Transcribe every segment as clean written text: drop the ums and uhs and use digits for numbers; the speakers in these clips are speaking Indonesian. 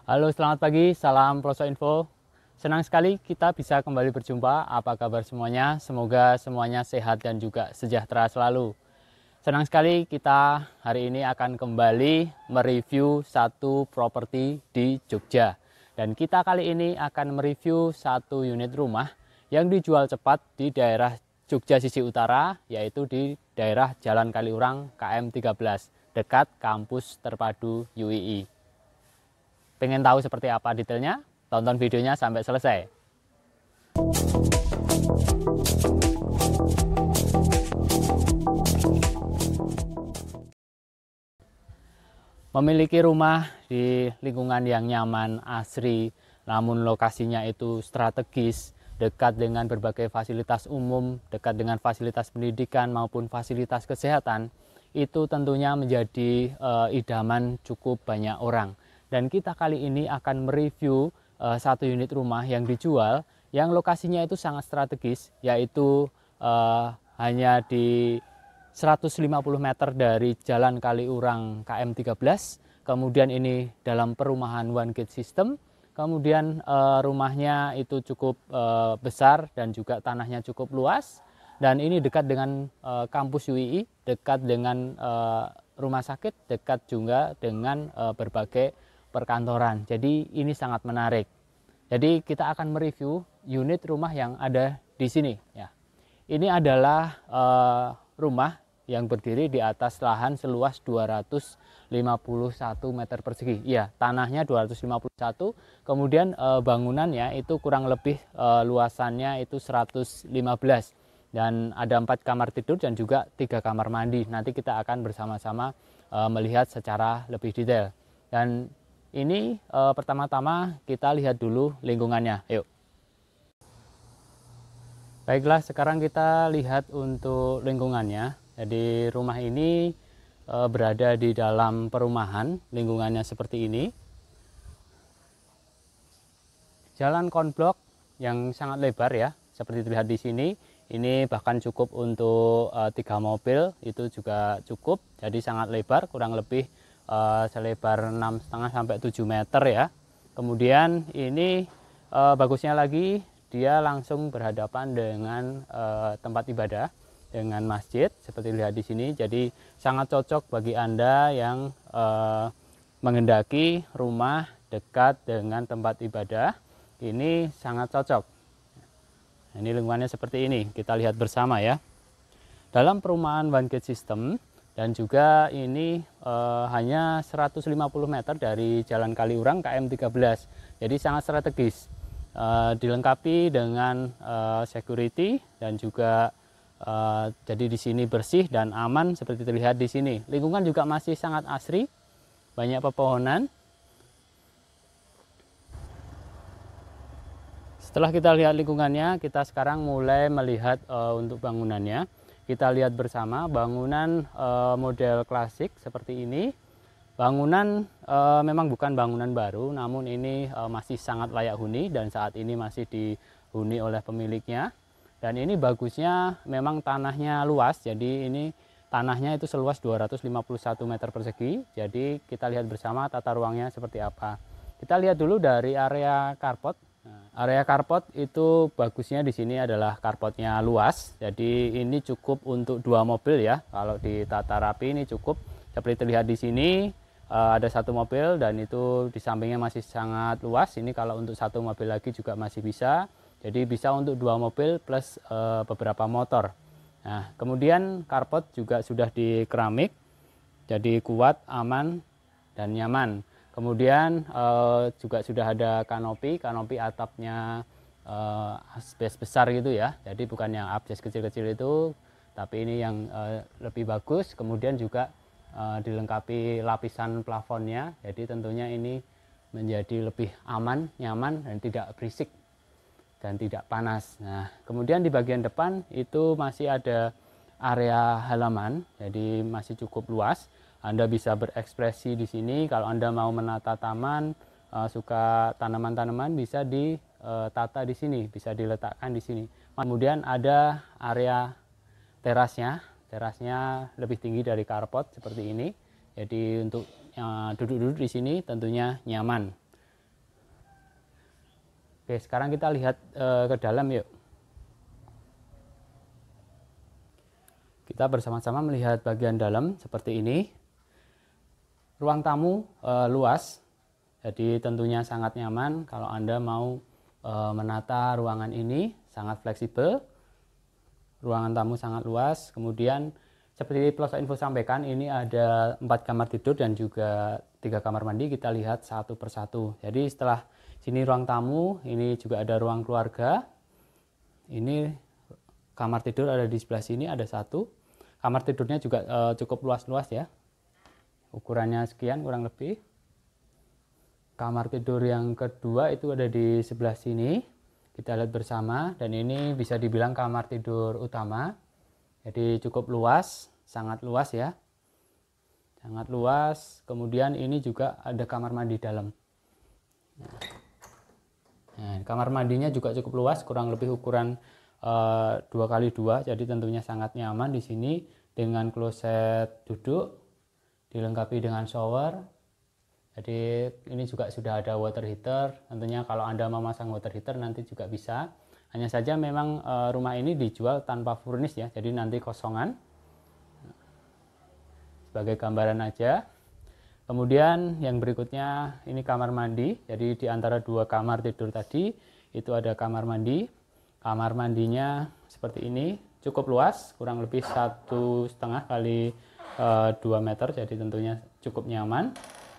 Halo, selamat pagi, salam Proso Info. Senang sekali kita bisa kembali berjumpa. Apa kabar semuanya? Semoga semuanya sehat dan juga sejahtera selalu. Senang sekali kita hari ini akan kembali mereview satu properti di Jogja. Dan kita kali ini akan mereview satu unit rumah yang dijual cepat di daerah Jogja sisi utara, yaitu di daerah Jalan Kaliurang KM 13, dekat kampus terpadu UII. Pengen tahu seperti apa detailnya? Tonton videonya sampai selesai. Memiliki rumah di lingkungan yang nyaman, asri, namun lokasinya itu strategis, dekat dengan berbagai fasilitas umum, dekat dengan fasilitas pendidikan maupun fasilitas kesehatan, itu tentunya menjadi idaman cukup banyak orang. Dan kita kali ini akan mereview satu unit rumah yang dijual, yang lokasinya itu sangat strategis, yaitu hanya di 150 meter dari Jalan Kaliurang KM 13. Kemudian ini dalam perumahan one gate system. Kemudian rumahnya itu cukup besar dan juga tanahnya cukup luas. Dan ini dekat dengan kampus UII, dekat dengan rumah sakit, dekat juga dengan berbagai perkantoran. Jadi ini sangat menarik. Jadi kita akan mereview unit rumah yang ada di sini. Ya. Ini adalah rumah yang berdiri di atas lahan seluas 251 meter persegi. Iya, tanahnya 251, kemudian bangunannya itu kurang lebih luasannya itu 115. Dan ada 4 kamar tidur dan juga 3 kamar mandi. Nanti kita akan bersama-sama melihat secara lebih detail. Dan ini pertama-tama kita lihat dulu lingkungannya. Yuk. Baiklah, sekarang kita lihat untuk lingkungannya. Jadi rumah ini berada di dalam perumahan, lingkungannya seperti ini. Jalan konblok yang sangat lebar ya, seperti terlihat di sini. Ini bahkan cukup untuk 3 mobil, itu juga cukup. Jadi sangat lebar, kurang lebih selebar 6,5 sampai 7 meter ya. Kemudian ini bagusnya lagi, dia langsung berhadapan dengan tempat ibadah, dengan masjid seperti lihat di sini. Jadi sangat cocok bagi Anda yang menghendaki rumah dekat dengan tempat ibadah. Ini sangat cocok. Ini lingkungannya seperti ini, kita lihat bersama ya. Dalam perumahan one gate system dan juga ini hanya 150 meter dari Jalan Kaliurang KM 13. Jadi sangat strategis. Dilengkapi dengan security dan juga jadi di sini bersih dan aman seperti terlihat di sini. Lingkungan juga masih sangat asri, banyak pepohonan. Setelah kita lihat lingkungannya, kita sekarang mulai melihat untuk bangunannya. Kita lihat bersama bangunan model klasik seperti ini. Bangunan memang bukan bangunan baru, namun ini masih sangat layak huni dan saat ini masih dihuni oleh pemiliknya. Dan ini bagusnya memang tanahnya luas, jadi ini tanahnya itu seluas 251 meter persegi. Jadi kita lihat bersama tata ruangnya seperti apa. Kita lihat dulu dari area carport. Nah, area carport itu bagusnya di sini adalah carportnya luas, jadi ini cukup untuk 2 mobil ya. Kalau ditata rapi ini cukup. Seperti terlihat di sini ada 1 mobil dan itu di sampingnya masih sangat luas. Ini kalau untuk 1 mobil lagi juga masih bisa. Jadi bisa untuk 2 mobil plus beberapa motor. Nah, kemudian carport juga sudah di keramik, jadi kuat, aman, dan nyaman. Kemudian juga sudah ada kanopi atapnya asbes besar gitu ya. Jadi bukan yang asbes kecil-kecil itu, tapi ini yang lebih bagus. Kemudian juga dilengkapi lapisan plafonnya. Jadi tentunya ini menjadi lebih aman, nyaman, dan tidak berisik dan tidak panas. Nah, kemudian di bagian depan itu masih ada area halaman, jadi masih cukup luas. Anda bisa berekspresi di sini. Kalau Anda mau menata taman, suka tanaman-tanaman, bisa ditata di sini, bisa diletakkan di sini. Kemudian ada area terasnya. Terasnya lebih tinggi dari carport seperti ini. Jadi untuk duduk-duduk di sini tentunya nyaman. Oke, sekarang kita lihat ke dalam yuk. Kita bersama-sama melihat bagian dalam seperti ini. Ruang tamu luas, jadi tentunya sangat nyaman kalau Anda mau menata ruangan ini, sangat fleksibel. Ruangan tamu sangat luas. Kemudian seperti pelosok info sampaikan, ini ada 4 kamar tidur dan juga 3 kamar mandi. Kita lihat satu persatu. Jadi setelah sini ruang tamu, ini juga ada ruang keluarga. Ini kamar tidur ada di sebelah sini, ada 1. Kamar tidurnya juga cukup luas-luas ya. Ukurannya sekian kurang lebih. Kamar tidur yang kedua itu ada di sebelah sini. Kita lihat bersama, dan ini bisa dibilang kamar tidur utama. Jadi cukup luas, sangat luas ya. Sangat luas. Kemudian ini juga ada kamar mandi dalam. Nah, kamar mandinya juga cukup luas, kurang lebih ukuran 2x2, jadi tentunya sangat nyaman di sini dengan kloset duduk, dilengkapi dengan shower. Jadi ini juga sudah ada water heater. Tentunya kalau Anda memasang water heater nanti juga bisa. Hanya saja memang rumah ini dijual tanpa furnish ya, jadi nanti kosongan. Sebagai gambaran aja. Kemudian yang berikutnya ini kamar mandi. Jadi di antara 2 kamar tidur tadi itu ada kamar mandi. Kamar mandinya seperti ini, cukup luas, kurang lebih 1,5 kali 2 meter. Jadi tentunya cukup nyaman.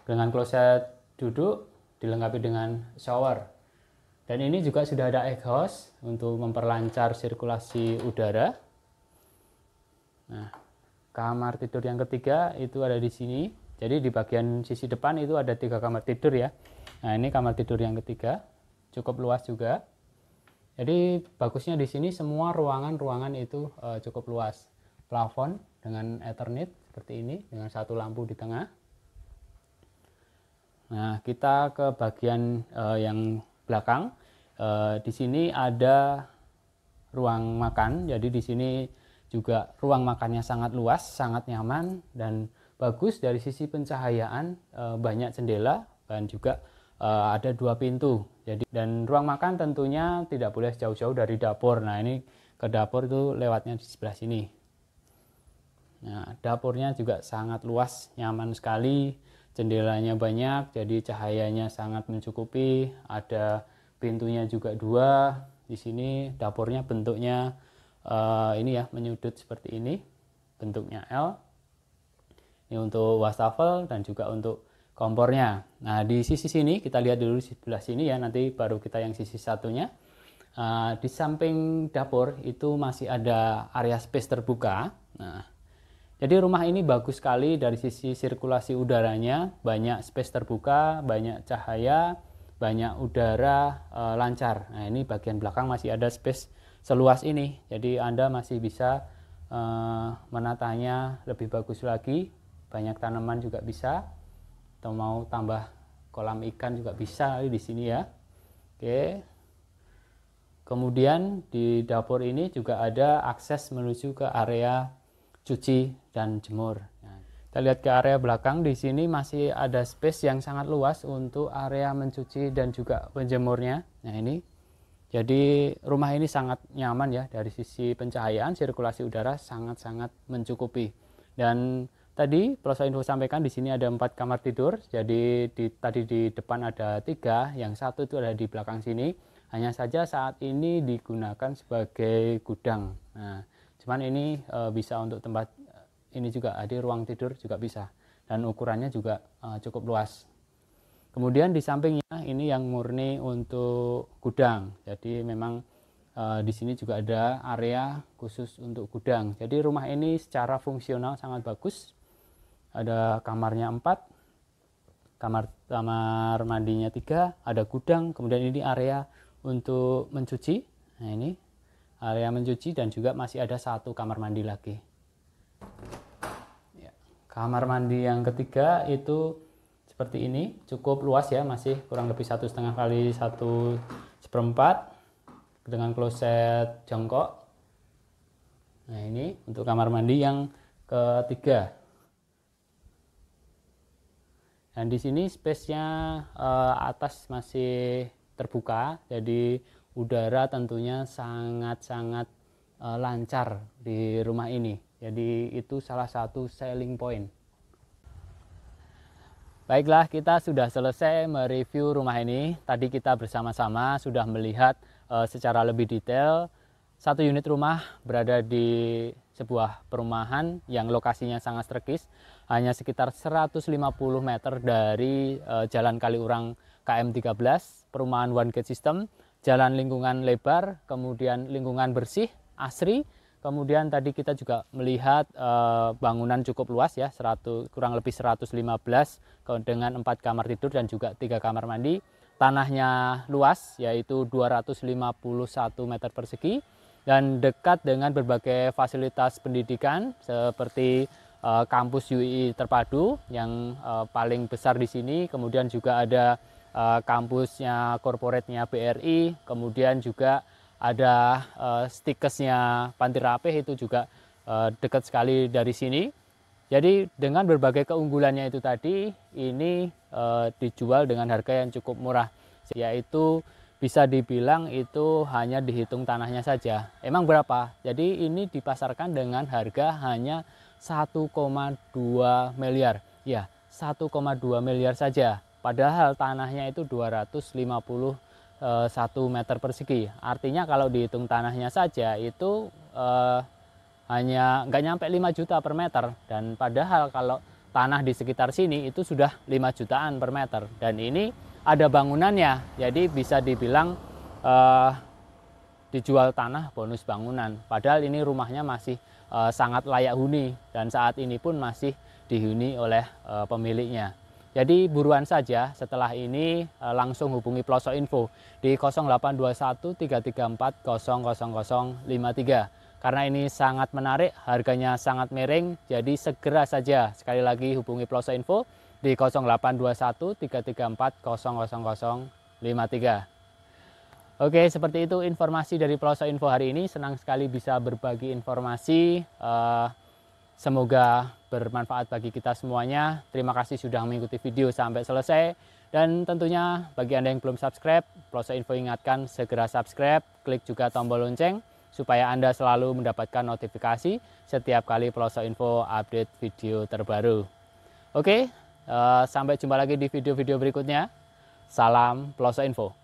Dengan kloset duduk dilengkapi dengan shower. Dan ini juga sudah ada exhaust untuk memperlancar sirkulasi udara. Nah, kamar tidur yang ketiga itu ada di sini. Jadi di bagian sisi depan itu ada 3 kamar tidur ya. Nah, ini kamar tidur yang ketiga, cukup luas juga. Jadi bagusnya di sini semua ruangan itu cukup luas. Plafon dengan Ethernet seperti ini dengan 1 lampu di tengah. Nah, kita ke bagian yang belakang. Di sini ada ruang makan. Jadi di sini juga ruang makannya sangat luas, sangat nyaman dan bagus dari sisi pencahayaan, banyak jendela dan juga ada 2 pintu. Jadi dan ruang makan tentunya tidak boleh jauh-jauh dari dapur. Nah, ini ke dapur itu lewatnya di sebelah sini. Nah, dapurnya juga sangat luas, nyaman sekali. Jendelanya banyak, jadi cahayanya sangat mencukupi. Ada pintunya juga 2. Di sini dapurnya bentuknya ini ya, menyudut seperti ini. Bentuknya L. Ini untuk wastafel dan juga untuk kompornya. Nah, di sisi sini kita lihat dulu di sebelah sini ya, nanti baru kita yang sisi satunya. Di samping dapur itu masih ada area space terbuka. Nah, jadi rumah ini bagus sekali dari sisi sirkulasi udaranya, banyak space terbuka, banyak cahaya, banyak udara lancar. Nah, ini bagian belakang masih ada space seluas ini, jadi Anda masih bisa menatanya lebih bagus lagi. Banyak tanaman juga bisa, atau mau tambah kolam ikan juga bisa di sini ya. Oke. Kemudian di dapur ini juga ada akses menuju ke area cuci dan jemur. Nah, kita lihat ke area belakang, di sini masih ada space yang sangat luas untuk area mencuci dan juga penjemurnya. Nah, ini jadi rumah ini sangat nyaman ya dari sisi pencahayaan, sirkulasi udara sangat-sangat mencukupi. Dan tadi pelosok info sampaikan di sini ada 4 kamar tidur. Jadi tadi di depan ada 3, yang 1 itu ada di belakang sini. Hanya saja saat ini digunakan sebagai gudang. Nah, cuman ini bisa untuk tempat ini juga, ada ruang tidur juga bisa. Dan ukurannya juga cukup luas. Kemudian di sampingnya ini yang murni untuk gudang. Jadi memang di sini juga ada area khusus untuk gudang. Jadi rumah ini secara fungsional sangat bagus. Ada kamarnya 4, kamar mandinya 3, ada gudang. Kemudian ini area untuk mencuci. Nah, ini area mencuci dan juga masih ada 1 kamar mandi lagi. Ya. Kamar mandi yang ketiga itu seperti ini, cukup luas ya, masih kurang lebih 1,5 kali 1/4 dengan kloset jongkok. Nah, ini untuk kamar mandi yang ketiga. Dan di sini space-nya atas masih terbuka, jadi udara tentunya sangat-sangat lancar di rumah ini. Jadi itu salah satu selling point. Baiklah, kita sudah selesai mereview rumah ini. Tadi kita bersama-sama sudah melihat secara lebih detail satu unit rumah berada di sebuah perumahan yang lokasinya sangat strategis, hanya sekitar 150 meter dari Jalan Kaliurang KM 13, perumahan one gate system, jalan lingkungan lebar, kemudian lingkungan bersih, asri. Kemudian tadi kita juga melihat bangunan cukup luas ya, kurang lebih 115 dengan 4 kamar tidur dan juga 3 kamar mandi. Tanahnya luas yaitu 251 meter persegi dan dekat dengan berbagai fasilitas pendidikan seperti kampus UI Terpadu yang paling besar di sini. Kemudian juga ada kampusnya corporate-nya BRI, kemudian juga ada stikesnya Panti Rapih itu juga dekat sekali dari sini. Jadi dengan berbagai keunggulannya itu tadi, ini dijual dengan harga yang cukup murah, yaitu bisa dibilang itu hanya dihitung tanahnya saja. Emang berapa? Jadi ini dipasarkan dengan harga hanya 1,2 miliar. Ya, 1,2 miliar saja. Padahal tanahnya itu 251 meter persegi. Artinya kalau dihitung tanahnya saja itu hanya nggak nyampe 5 juta per meter. Dan padahal kalau tanah di sekitar sini itu sudah 5 jutaan per meter. Dan ini ada bangunannya, jadi bisa dibilang dijual tanah bonus bangunan. Padahal ini rumahnya masih sangat layak huni dan saat ini pun masih dihuni oleh pemiliknya. Jadi buruan saja setelah ini langsung hubungi Ploso Info di 0821 334 00053. Karena ini sangat menarik, harganya sangat miring, jadi segera saja sekali lagi hubungi Ploso Info di 0821 334 00053. Oke, seperti itu informasi dari Ploso Info hari ini. Senang sekali bisa berbagi informasi. Semoga bermanfaat bagi kita semuanya. Terima kasih sudah mengikuti video sampai selesai. Dan tentunya bagi Anda yang belum subscribe, Ploso Info ingatkan segera subscribe, klik juga tombol lonceng supaya Anda selalu mendapatkan notifikasi setiap kali Ploso Info update video terbaru. Oke, sampai jumpa lagi di video-video berikutnya. Salam Ploso Info.